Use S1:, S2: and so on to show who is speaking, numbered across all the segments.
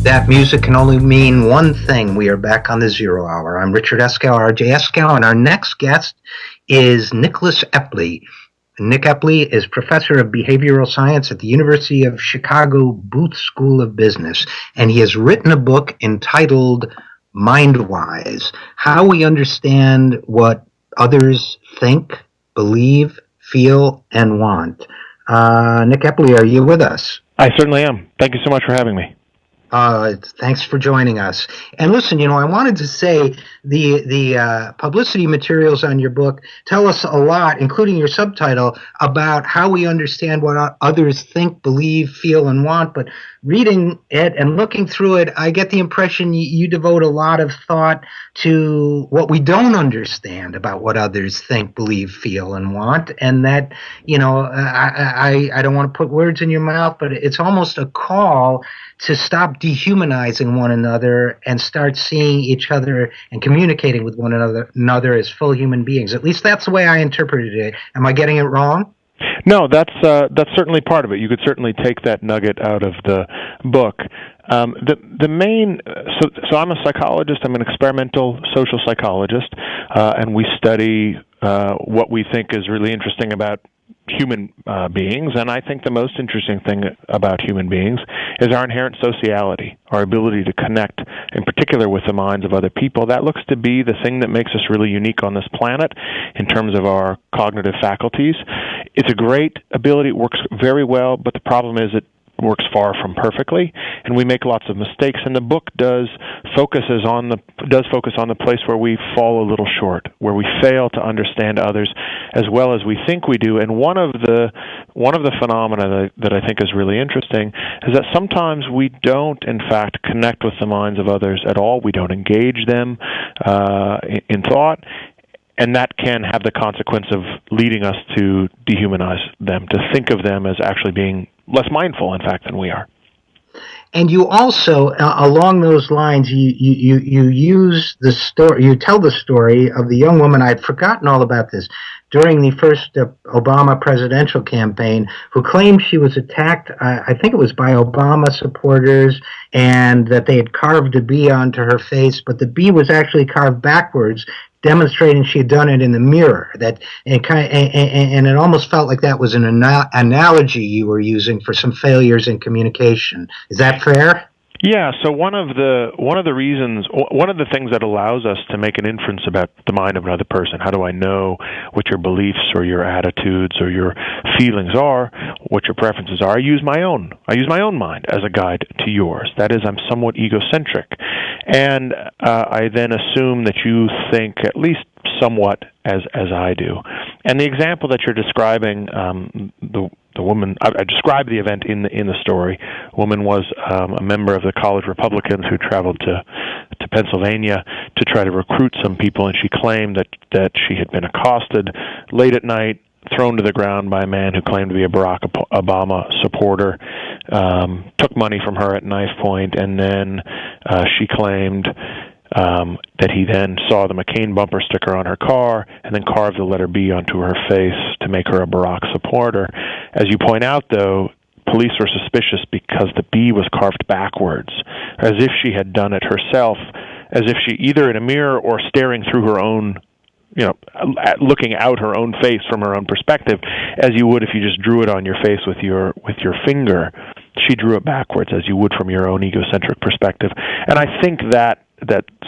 S1: That music can only mean one thing. We are back on the Zero Hour. I'm Richard Eskow, R.J. Eskow, and our next guest is Nicholas Epley. Nick Epley is professor of behavioral science at the University of Chicago Booth School of Business, and he has written a book entitled Mindwise, How We Understand What Others Think, Believe, Feel, and Want. Nick Epley, are you with us?
S2: I certainly am. Thank you so much for having me.
S1: Thanks for joining us. And listen, I wanted to say the publicity materials on your book tell us a lot, including your subtitle, about how we understand what others think, believe, feel, and want. But reading it and looking through it, I get the impression you devote a lot of thought to what we don't understand about what others think, believe, feel, and want. And that, I don't want to put words in your mouth, but it's almost a call to stop dehumanizing one another and start seeing each other and communicating with one another as full human beings. At least that's the way I interpreted it. Am I getting it wrong?
S2: No, that's certainly part of it. You could certainly take that nugget out of the book. The main so I'm a psychologist. I'm an experimental social psychologist, and we study what we think is really interesting about human beings, and I think the most interesting thing about human beings is our inherent sociality, our ability to connect, in particular with the minds of other people. That looks to be the thing that makes us really unique on this planet in terms of our cognitive faculties. It's a great ability. It works very well, but the problem is it works far from perfectly, and we make lots of mistakes. And the book does focus on the place where we fall a little short, where we fail to understand others as well as we think we do. And one of the phenomena that I think is really interesting is that sometimes we don't, in fact, connect with the minds of others at all. We don't engage them in thought. And that can have the consequence of leading us to dehumanize them, to think of them as actually being less mindful, in fact, than we are.
S1: And you also, along those lines, you use the story. You tell the story of the young woman. I'd forgotten all about this during the first Obama presidential campaign, who claimed she was attacked. I think it was by Obama supporters, and that they had carved a bee onto her face, but the bee was actually carved backwards, demonstrating she had done it in the mirror. And it almost felt like that was an analogy you were using for some failures in communication. Is that fair?
S2: Yeah, so one of the things that allows us to make an inference about the mind of another person, how do I know what your beliefs or your attitudes or your feelings are, what your preferences are? I use my own mind as a guide to yours. That is, I'm somewhat egocentric. And I then assume that you think at least somewhat as I do. And the example that you're describing, the woman, I described the event in the story. A woman was a member of the College Republicans who traveled to Pennsylvania to try to recruit some people, and she claimed that she had been accosted late at night, thrown to the ground by a man who claimed to be a Barack Obama supporter, took money from her at knife point, and then she claimed that he then saw the McCain bumper sticker on her car and then carved the letter B onto her face to make her a Barack supporter. As you point out, though, police were suspicious because the B was carved backwards, as if she had done it herself, as if she either in a mirror or staring through her own, looking out her own face from her own perspective, as you would if you just drew it on your face with your finger. She drew it backwards, as you would from your own egocentric perspective. And I think that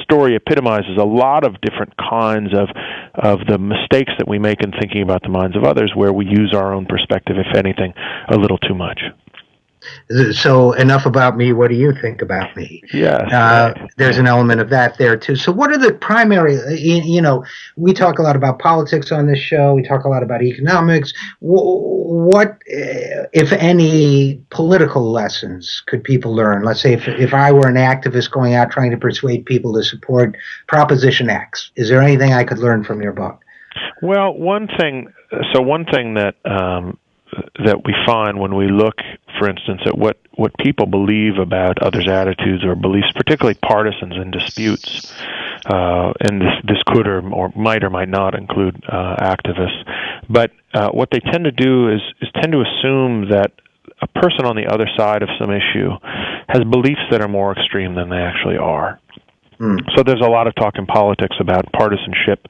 S2: story epitomizes a lot of different kinds of the mistakes that we make in thinking about the minds of others, where we use our own perspective, if anything, a little too much.
S1: So enough about me. What do you think about me?
S2: Yeah.
S1: There's an element of that there too. So what are the primary, we talk a lot about politics on this show. We talk a lot about economics. What, if any, political lessons could people learn? Let's say if I were an activist going out trying to persuade people to support Proposition X, is there anything I could learn from your book?
S2: Well, one thing that we find when we look, for instance, at what people believe about others' attitudes or beliefs, particularly partisans in disputes, and this could or might not include activists, but what they tend to do is tend to assume that a person on the other side of some issue has beliefs that are more extreme than they actually are.
S1: Mm.
S2: So there's a lot of talk in politics about partisanship,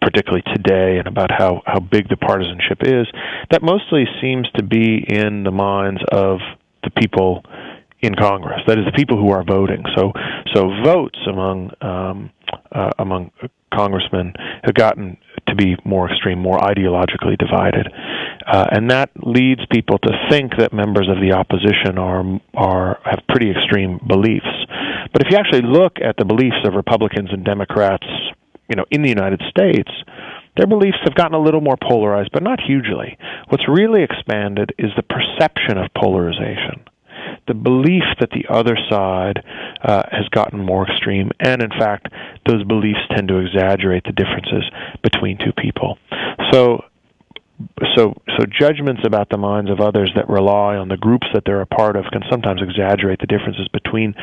S2: particularly today, and about how big the partisanship is. That mostly seems to be in the minds of the people in Congress. That is, the people who are voting. So votes among congressmen have gotten to be more extreme, more ideologically divided, and that leads people to think that members of the opposition have pretty extreme beliefs. But if you actually look at the beliefs of Republicans and Democrats, in the United States, their beliefs have gotten a little more polarized, but not hugely. What's really expanded is the perception of polarization, the belief that the other side has gotten more extreme, and in fact, those beliefs tend to exaggerate the differences between two people. So judgments about the minds of others that rely on the groups that they're a part of can sometimes exaggerate the differences between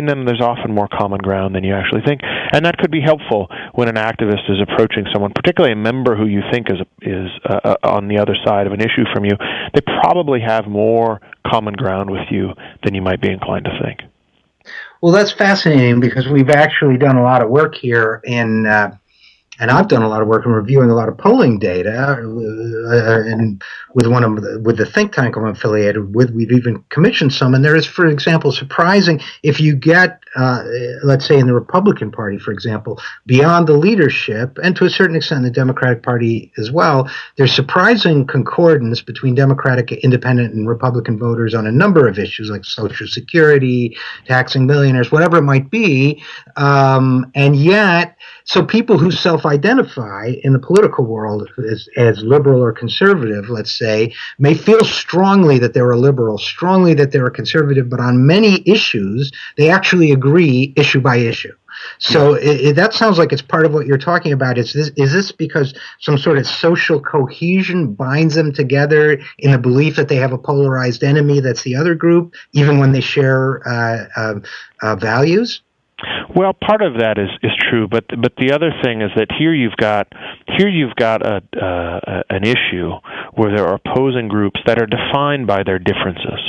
S2: them. There's often more common ground than you actually think, and that could be helpful when an activist is approaching someone, particularly a member who you think is on the other side of an issue from you. They probably have more common ground with you than you might be inclined to think.
S1: Well, that's fascinating because we've actually done a lot of work here and I've done a lot of work in reviewing a lot of polling data, and with the think tank I'm affiliated with, we've even commissioned some. And there is, for example, surprising if you get, let's say, in the Republican Party, for example, beyond the leadership, and to a certain extent the Democratic Party as well, there's surprising concordance between Democratic, Independent, and Republican voters on a number of issues like Social Security, taxing millionaires, whatever it might be, and yet. So people who self-identify in the political world as liberal or conservative, let's say, may feel strongly that they're a liberal, strongly that they're a conservative, but on many issues, they actually agree issue by issue. So that sounds like it's part of what you're talking about. Is this because some sort of social cohesion binds them together in the belief that they have a polarized enemy that's the other group, even when they share values?
S2: Well, part of that is true, but the other thing is that here you've got an issue where there are opposing groups that are defined by their differences,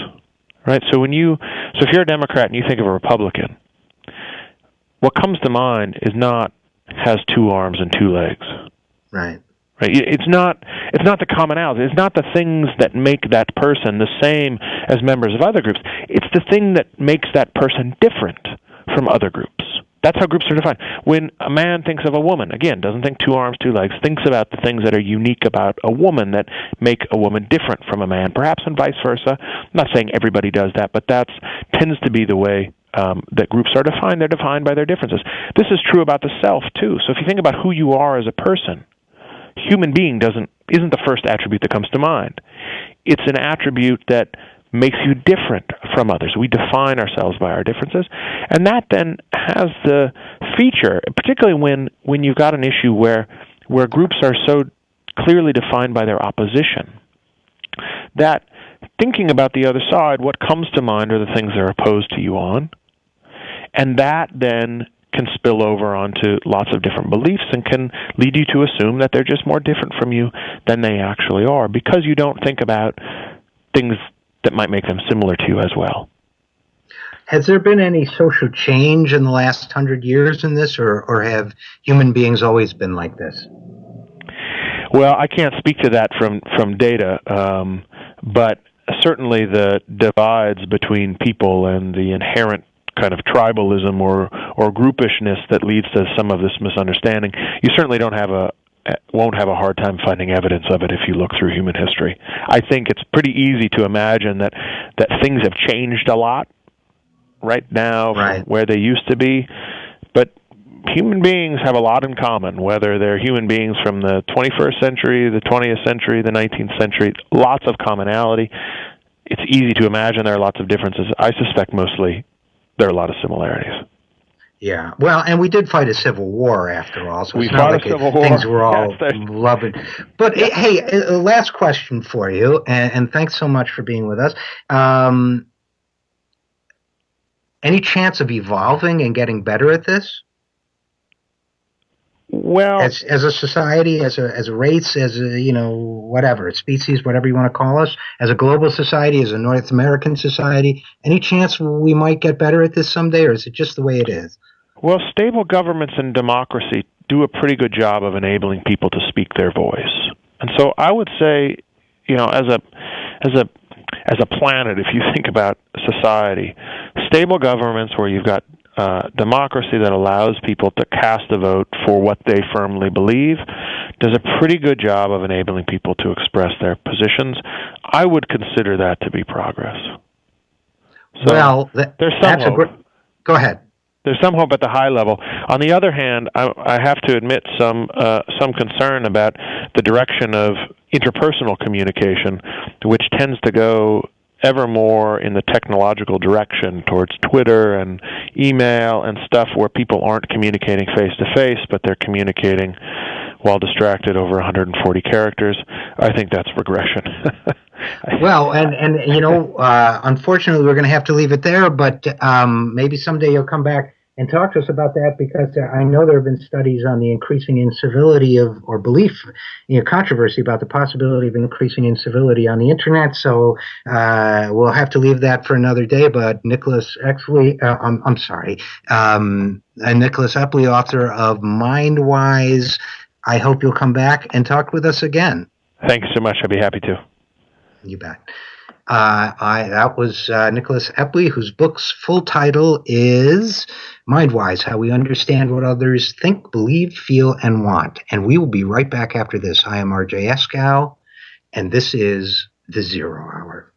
S2: right? So if you're a Democrat and you think of a Republican, what comes to mind is not has two arms and two legs,
S1: right?
S2: Right. It's not the commonality. It's not the things that make that person the same as members of other groups. It's the thing that makes that person different from other groups. That's how groups are defined. When a man thinks of a woman, again, doesn't think two arms, two legs, thinks about the things that are unique about a woman that make a woman different from a man, perhaps and vice versa. I'm not saying everybody does that, but that tends to be the way that groups are defined. They're defined by their differences. This is true about the self, too. So if you think about who you are as a person, human being isn't the first attribute that comes to mind. It's an attribute that makes you different from others. We define ourselves by our differences, and that then has the feature, particularly when you've got an issue where groups are so clearly defined by their opposition, that thinking about the other side, what comes to mind are the things they're opposed to you on, and that then can spill over onto lots of different beliefs and can lead you to assume that they're just more different from you than they actually are, because you don't think about things that might make them similar to you as well.
S1: Has there been any social change in the last 100 years in this, or have human beings always been like this?
S2: Well, I can't speak to that from data, but certainly the divides between people and the inherent kind of tribalism or groupishness that leads to some of this misunderstanding, you certainly won't have a hard time finding evidence of it if you look through human history. I think it's pretty easy to imagine that things have changed a lot right now from where they used to be, but human beings have a lot in common, whether they're human beings from the 21st century, the 20th century, the 19th century, lots of commonality. It's easy to imagine there are lots of differences. I suspect mostly there are a lot of similarities.
S1: Yeah, well, and we did fight a civil war after all, so
S2: we
S1: it's not like
S2: civil war.
S1: Things were all loving. But hey, last question for you, and thanks so much for being with us. Any chance of evolving and getting better at this?
S2: Well,
S1: as a society, as a race, as a, whatever, species, whatever you want to call us, as a global society, as a North American society? Any chance we might get better at this someday, or is it just the way it is?
S2: well, stable governments and democracy do a pretty good job of enabling people to speak their voice. And so I would say, as a planet, if you think about society, stable governments where you've got democracy that allows people to cast a vote for what they firmly believe does a pretty good job of enabling people to express their positions. I would consider that to be progress. So
S1: well,
S2: there's some hope.
S1: Go ahead.
S2: There's some hope at the high level. On the other hand, I have to admit some concern about the direction of interpersonal communication, which tends to go ever more in the technological direction towards Twitter and email and stuff where people aren't communicating face-to-face, but they're communicating while distracted over 140 characters. I think that's regression.
S1: Well, and unfortunately, we're going to have to leave it there, but maybe someday you'll come back and talk to us about that, because I know there have been studies on the increasing incivility or belief, controversy about the possibility of increasing incivility on the internet. So we'll have to leave that for another day. But Nicholas Epley, Nicholas Epley, author of Mindwise, I hope you'll come back and talk with us again.
S2: Thanks so much. I'd be happy to.
S1: You bet. That was Nicholas Epley, whose book's full title is Mindwise: How We Understand What Others Think, Believe, Feel, and Want. And we will be right back after this. I am RJ Eskow, and this is The Zero Hour.